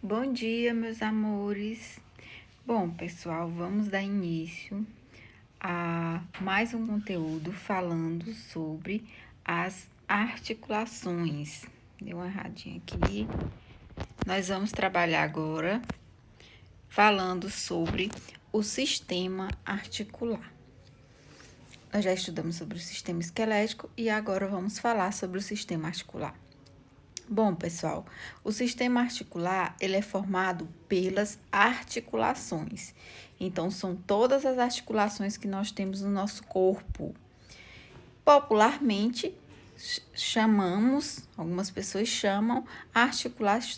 Bom dia, meus amores. Bom, pessoal, vamos dar início a mais um conteúdo falando sobre as articulações. Deu uma erradinha aqui. Nós vamos trabalhar agora falando sobre o sistema articular. Nós já estudamos sobre o sistema esquelético e agora vamos falar sobre o sistema articular. Bom, pessoal, o sistema articular, ele é formado pelas articulações. Então, são todas as articulações que nós temos no nosso corpo. Popularmente, algumas pessoas chamam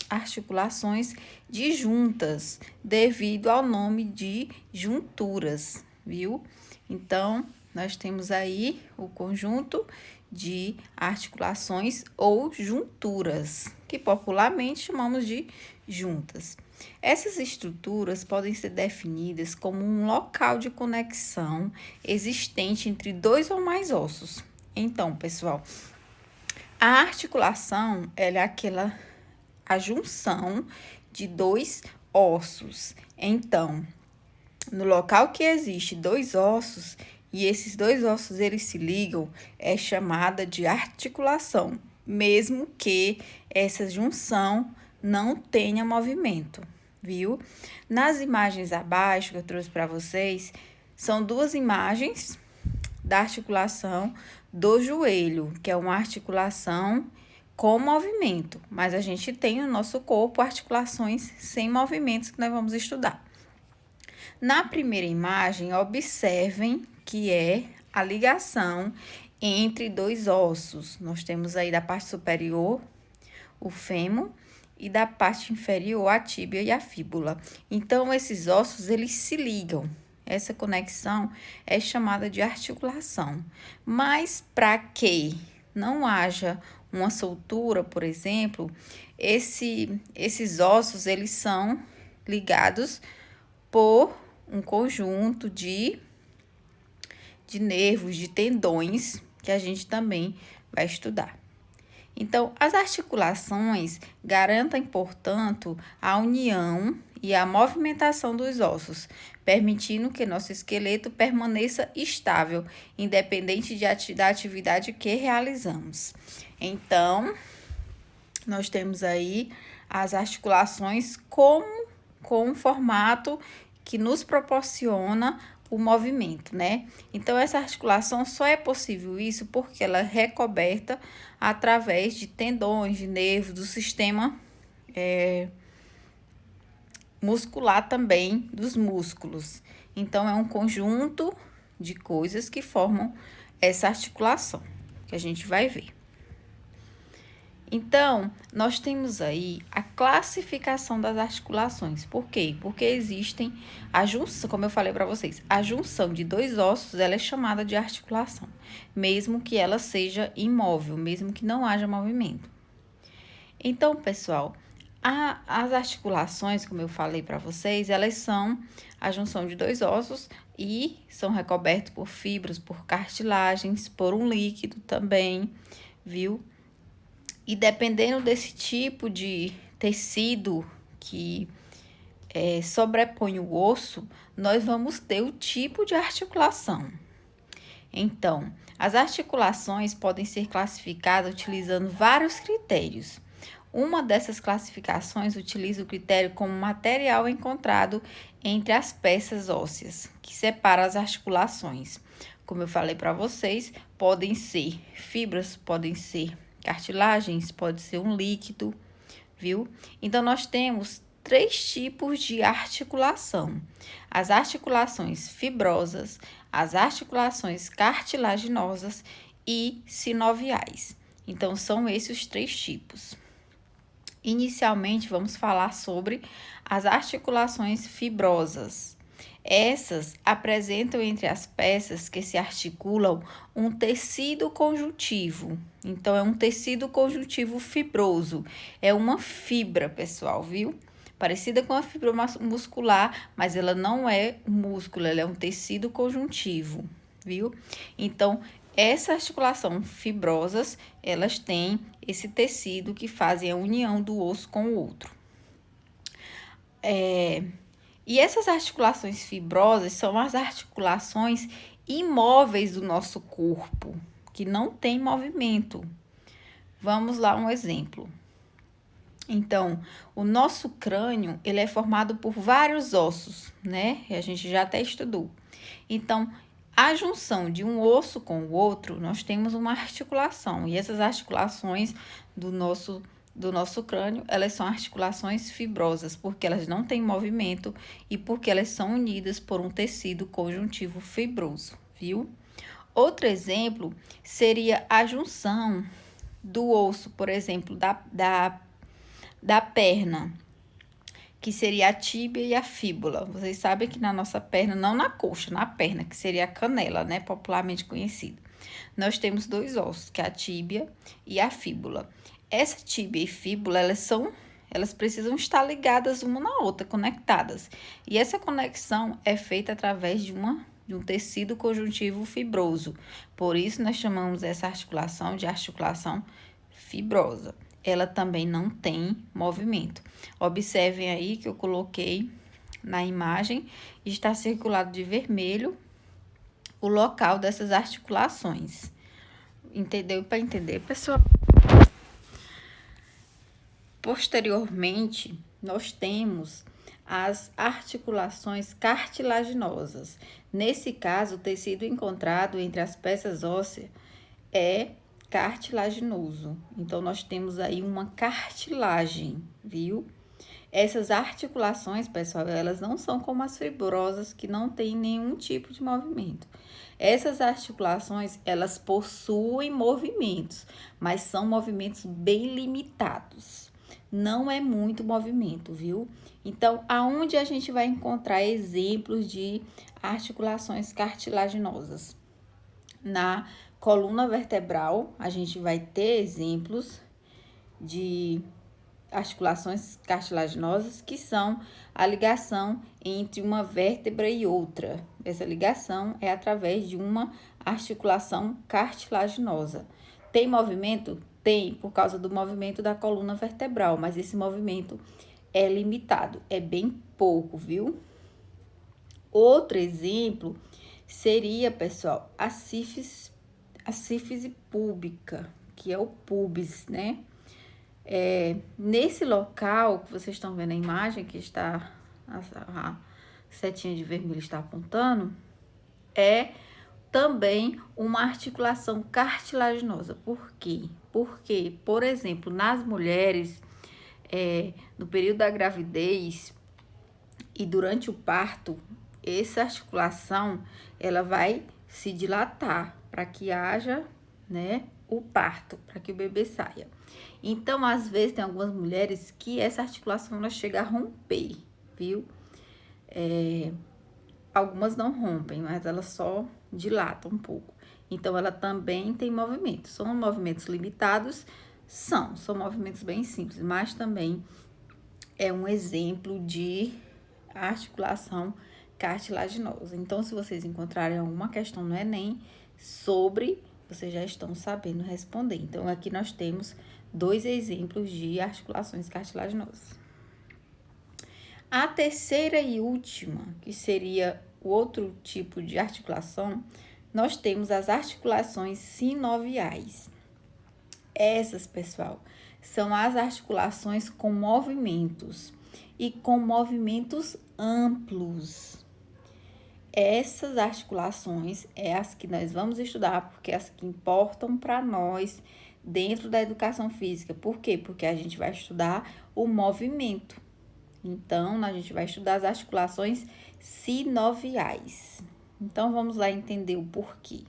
articulações de juntas, devido ao nome de junturas, viu? Então, nós temos aí o conjunto de articulações ou junturas, que popularmente chamamos de juntas. Essas estruturas podem ser definidas como um local de conexão existente entre dois ou mais ossos. Então, pessoal, a articulação ela é a junção de dois ossos. Então, no local que existe dois ossos e esses dois ossos eles se ligam, é chamada de articulação, mesmo que essa junção não tenha movimento, viu? Nas imagens abaixo que eu trouxe para vocês, são duas imagens da articulação do joelho, que é uma articulação com movimento, mas a gente tem no nosso corpo articulações sem movimentos que nós vamos estudar. Na primeira imagem, observem que é a ligação entre dois ossos. Nós temos aí da parte superior o fêmur e da parte inferior a tíbia e a fíbula. Então, esses ossos, eles se ligam. Essa conexão é chamada de articulação. Mas para que não haja uma soltura, por exemplo, esses ossos, eles são ligados por um conjunto de nervos, de tendões, que a gente também vai estudar. Então, as articulações garantem, portanto, a união e a movimentação dos ossos, permitindo que nosso esqueleto permaneça estável, independente da atividade que realizamos. Então, nós temos aí as articulações com um formato que nos proporciona o movimento, né? Então, essa articulação só é possível isso porque ela é recoberta através de tendões, de nervos, do sistema muscular também, dos músculos. Então, é um conjunto de coisas que formam essa articulação, que a gente vai ver. Então, nós temos aí a classificação das articulações. Por quê? Porque existem a junção, como eu falei para vocês, a junção de dois ossos, ela é chamada de articulação, mesmo que ela seja imóvel, mesmo que não haja movimento. Então, pessoal, as articulações, como eu falei para vocês, elas são a junção de dois ossos e são recobertos por fibras, por cartilagens, por um líquido também, viu? E dependendo desse tipo de tecido que sobrepõe o osso, nós vamos ter o tipo de articulação. Então, as articulações podem ser classificadas utilizando vários critérios. Uma dessas classificações utiliza o critério como material encontrado entre as peças ósseas, que separa as articulações. Como eu falei para vocês, podem ser fibras, podem ser cartilagens, pode ser um líquido, viu? Então, nós temos três tipos de articulação: as articulações fibrosas, as articulações cartilaginosas e sinoviais. Então, são esses os três tipos. Inicialmente, vamos falar sobre as articulações fibrosas. Essas apresentam entre as peças que se articulam um tecido conjuntivo. Então, é um tecido conjuntivo fibroso. É uma fibra, pessoal, viu? Parecida com a fibra muscular, mas ela não é músculo, ela é um tecido conjuntivo, viu? Então, essa articulação fibrosas, elas têm esse tecido que fazem a união do osso com o outro. E essas articulações fibrosas são as articulações imóveis do nosso corpo, que não tem movimento. Vamos lá, um exemplo. Então, o nosso crânio, ele é formado por vários ossos, né? A gente já até estudou. Então, a junção de um osso com o outro, nós temos uma articulação. E essas articulações do nosso crânio, elas são articulações fibrosas, porque elas não têm movimento e porque elas são unidas por um tecido conjuntivo fibroso, viu? Outro exemplo seria a junção do osso, por exemplo, da perna, que seria a tíbia e a fíbula. Vocês sabem que na nossa perna, não na coxa, na perna, que seria a canela, né, popularmente conhecida. Nós temos dois ossos, que é a tíbia e a fíbula. Essa tíbia e fíbula, elas precisam estar ligadas uma na outra, conectadas. E essa conexão é feita através de um tecido conjuntivo fibroso. Por isso, nós chamamos essa articulação de articulação fibrosa. Ela também não tem movimento. Observem aí que eu coloquei na imagem, está circulado de vermelho o local dessas articulações. Entendeu? Para entender, pessoal? Posteriormente, nós temos as articulações cartilaginosas. Nesse caso, o tecido encontrado entre as peças ósseas é cartilaginoso. Então, nós temos aí uma cartilagem, viu? Essas articulações, pessoal, elas não são como as fibrosas, que não tem nenhum tipo de movimento. Essas articulações, elas possuem movimentos, mas são movimentos bem limitados. Não é muito movimento, viu? Então, aonde a gente vai encontrar exemplos de articulações cartilaginosas? Na coluna vertebral, a gente vai ter exemplos de articulações cartilaginosas, que são a ligação entre uma vértebra e outra. Essa ligação é através de uma articulação cartilaginosa. Tem movimento? Tem, por causa do movimento da coluna vertebral, mas esse movimento é limitado, é bem pouco, viu? Outro exemplo seria, pessoal, a sífise púbica, que é o pubis, né? Nesse local que vocês estão vendo a imagem, que está a setinha de vermelho está apontando, é também uma articulação cartilaginosa. Por quê? Porque, por exemplo, nas mulheres, no período da gravidez e durante o parto, essa articulação ela vai se dilatar para que haja, né, o parto, para que o bebê saia. Então, às vezes, tem algumas mulheres que essa articulação ela chega a romper, viu? Algumas não rompem, mas elas só dilatam um pouco. Então, ela também tem movimentos. São movimentos limitados? São movimentos bem simples, mas também é um exemplo de articulação cartilaginosa. Então, se vocês encontrarem alguma questão no Enem sobre, vocês já estão sabendo responder. Então, aqui nós temos 2 exemplos de articulações cartilaginosas. A terceira e última, que seria o outro tipo de articulação, nós temos as articulações sinoviais. Essas, pessoal, são as articulações com movimentos e com movimentos amplos. Essas articulações é as que nós vamos estudar, porque é as que importam para nós dentro da educação física. Por quê? Porque a gente vai estudar o movimento. Então, a gente vai estudar as articulações sinoviais. Então, vamos lá entender o porquê.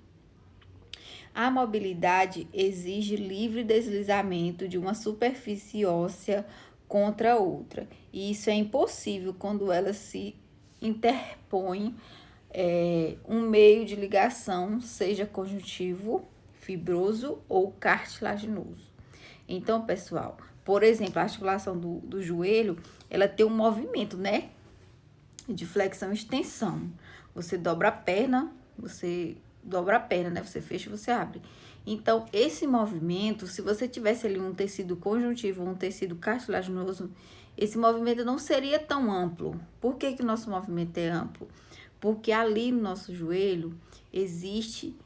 A mobilidade exige livre deslizamento de uma superfície óssea contra outra. E isso é impossível quando elas se interpõem um meio de ligação, seja conjuntivo, fibroso ou cartilaginoso. Então, pessoal, por exemplo, a articulação do joelho, ela tem um movimento, né? De flexão e extensão. Você dobra a perna, né? Você fecha e você abre. Então, esse movimento, se você tivesse ali um tecido conjuntivo ou um tecido cartilaginoso, esse movimento não seria tão amplo. Por que que o nosso movimento é amplo? Porque ali no nosso joelho existe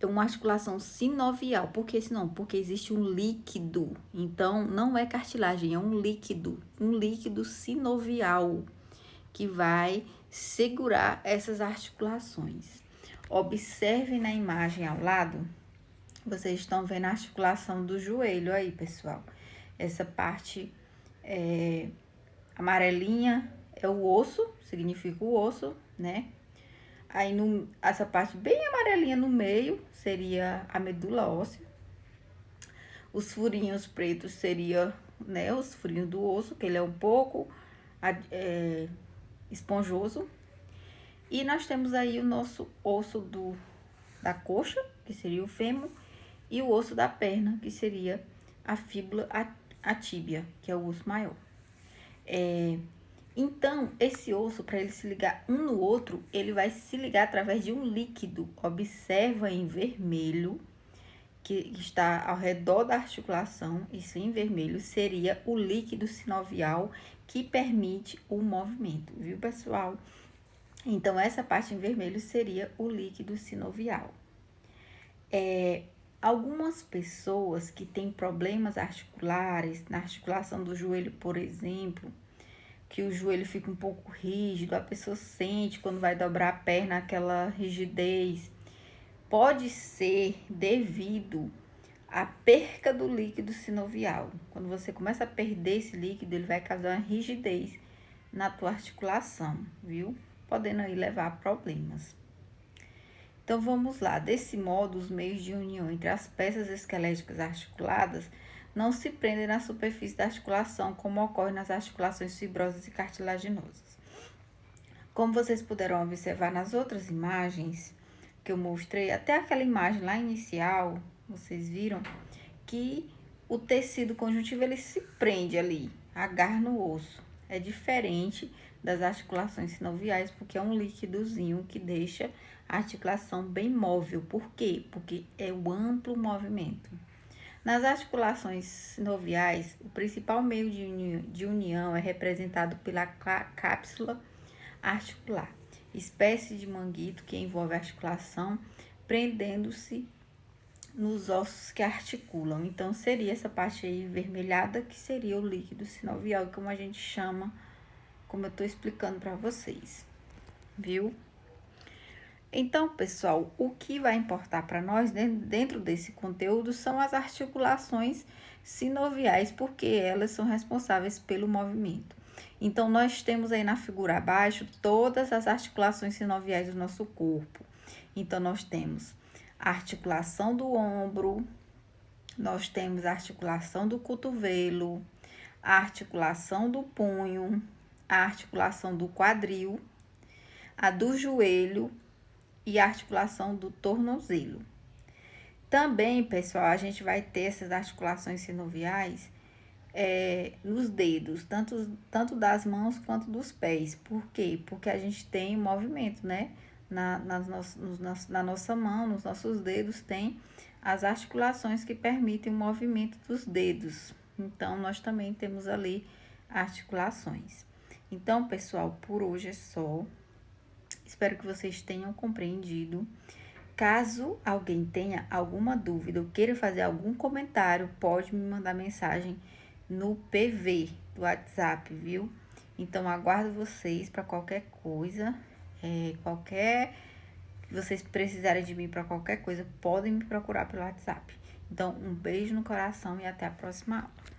uma articulação sinovial. Por que não? Porque existe um líquido. Então, não é cartilagem, é um líquido sinovial que vai segurar essas articulações. Observem na imagem ao lado, vocês estão vendo a articulação do joelho aí, pessoal. Essa parte amarelinha é o osso, significa o osso, né? Aí, essa parte bem amarelinha no meio seria a medula óssea. Os furinhos pretos seria, né, os furinhos do osso, que ele é um pouco esponjoso. E nós temos aí o nosso osso da coxa, que seria o fêmur, e o osso da perna, que seria a fíbula, a tíbia, que é o osso maior. Então, esse osso, para ele se ligar um no outro, ele vai se ligar através de um líquido. Observa em vermelho, que está ao redor da articulação, isso em vermelho, seria o líquido sinovial que permite o movimento, viu, pessoal? Então, essa parte em vermelho seria o líquido sinovial. Algumas pessoas que têm problemas articulares, na articulação do joelho, por exemplo, que o joelho fica um pouco rígido, a pessoa sente quando vai dobrar a perna aquela rigidez, pode ser devido à perca do líquido sinovial. Quando você começa a perder esse líquido, ele vai causar uma rigidez na tua articulação, viu? Podendo aí levar a problemas. Então, vamos lá. Desse modo, os meios de união entre as peças esqueléticas articuladas não se prendem na superfície da articulação, como ocorre nas articulações fibrosas e cartilaginosas. Como vocês puderam observar nas outras imagens que eu mostrei, até aquela imagem lá inicial, vocês viram que o tecido conjuntivo, ele se prende ali, agarra no osso. É diferente das articulações sinoviais, porque é um líquidozinho que deixa a articulação bem móvel. Por quê? Porque é o amplo movimento. Nas articulações sinoviais, o principal meio de união é representado pela cápsula articular, espécie de manguito que envolve a articulação, prendendo-se nos ossos que articulam. Então, seria essa parte aí vermelhada, que seria o líquido sinovial, como a gente chama, como eu tô explicando para vocês, viu? Então, pessoal, o que vai importar para nós dentro desse conteúdo são as articulações sinoviais, porque elas são responsáveis pelo movimento. Então, nós temos aí na figura abaixo todas as articulações sinoviais do nosso corpo. Então, nós temos a articulação do ombro, nós temos a articulação do cotovelo, a articulação do punho, a articulação do quadril, a do joelho e a articulação do tornozelo. Também, pessoal, a gente vai ter essas articulações sinoviais nos dedos, tanto das mãos quanto dos pés. Por quê? Porque a gente tem movimento, né? Na nossa mão, nos nossos dedos, tem as articulações que permitem o movimento dos dedos. Então, nós também temos ali articulações. Então, pessoal, por hoje é só. Espero que vocês tenham compreendido. Caso alguém tenha alguma dúvida ou queira fazer algum comentário, pode me mandar mensagem no PV do WhatsApp, viu? Então, aguardo vocês para qualquer coisa, que vocês precisarem de mim para qualquer coisa, podem me procurar pelo WhatsApp. Então, um beijo no coração e até a próxima aula.